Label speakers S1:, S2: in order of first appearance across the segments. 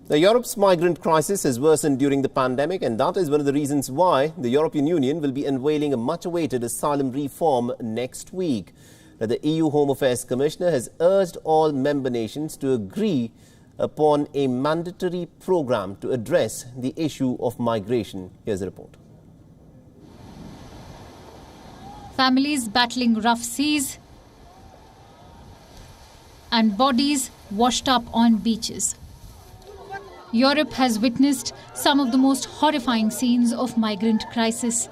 S1: Now, Europe's migrant crisis has worsened during the pandemic, and that is one of the reasons why the European Union will be unveiling a much-awaited asylum reform next week. Now, the EU Home Affairs Commissioner has urged all member nations to agree upon a mandatory programme to address the issue of migration. Here's a report.
S2: Families battling rough seas and bodies washed up on beaches. Europe has witnessed some of the most horrifying scenes of migrant crisis.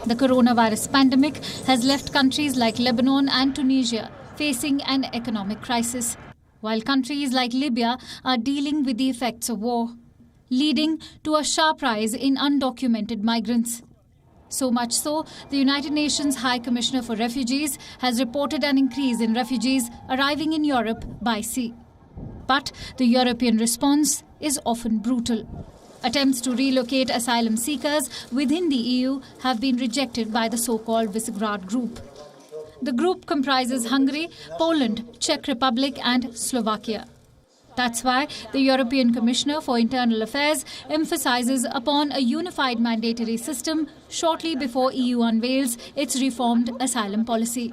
S2: The coronavirus pandemic has left countries like Lebanon and Tunisia facing an economic crisis, while countries like Libya are dealing with the effects of war, leading to a sharp rise in undocumented migrants. So much so, the United Nations High Commissioner for Refugees has reported an increase in refugees arriving in Europe by sea. But the European response is often brutal. Attempts to relocate asylum seekers within the EU have been rejected by the so-called Visegrad Group. The group comprises Hungary, Poland, Czech Republic and Slovakia. That's why the European Commissioner for Internal Affairs emphasizes upon a unified mandatory system shortly before EU unveils its reformed asylum policy.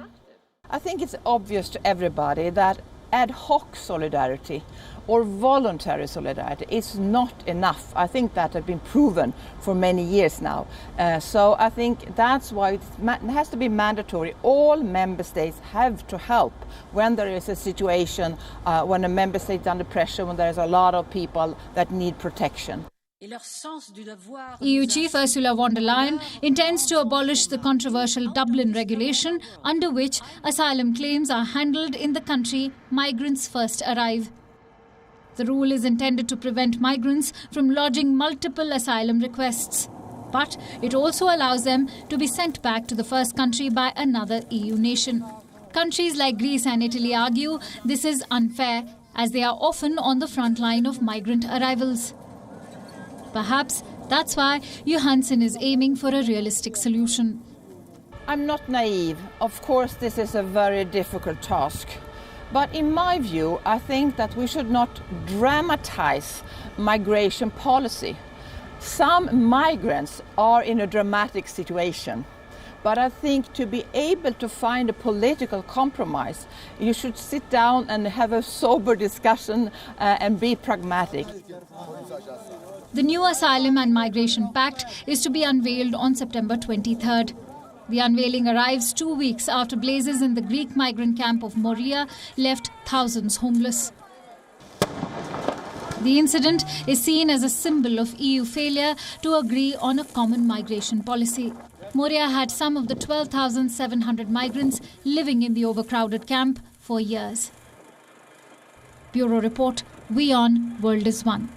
S3: I think it's obvious to everybody that ad hoc solidarity or voluntary solidarity is not enough. I think that has been proven for many years now. So I think that's why it has to be mandatory. All member states have to help when there is a situation, when a member state is under pressure, when there's a lot of people that need protection.
S2: EU Chief Ursula von der Leyen intends to abolish the controversial Dublin regulation under which asylum claims are handled in the country migrants first arrive. The rule is intended to prevent migrants from lodging multiple asylum requests, but it also allows them to be sent back to the first country by another EU nation. Countries like Greece and Italy argue this is unfair, as they are often on the front line of migrant arrivals. Perhaps that's why Johansson is aiming for a realistic solution.
S3: I'm not naive. Of course, this is a very difficult task. But in my view, I think that we should not dramatize migration policy. Some migrants are in a dramatic situation. But I think to be able to find a political compromise, you should sit down and have a sober discussion and be pragmatic.
S2: The new Asylum and Migration Pact is to be unveiled on September 23rd. The unveiling arrives 2 weeks after blazes in the Greek migrant camp of Moria left thousands homeless. The incident is seen as a symbol of EU failure to agree on a common migration policy. Moria had some of the 12,700 migrants living in the overcrowded camp for years. Bureau Report, WION World is One.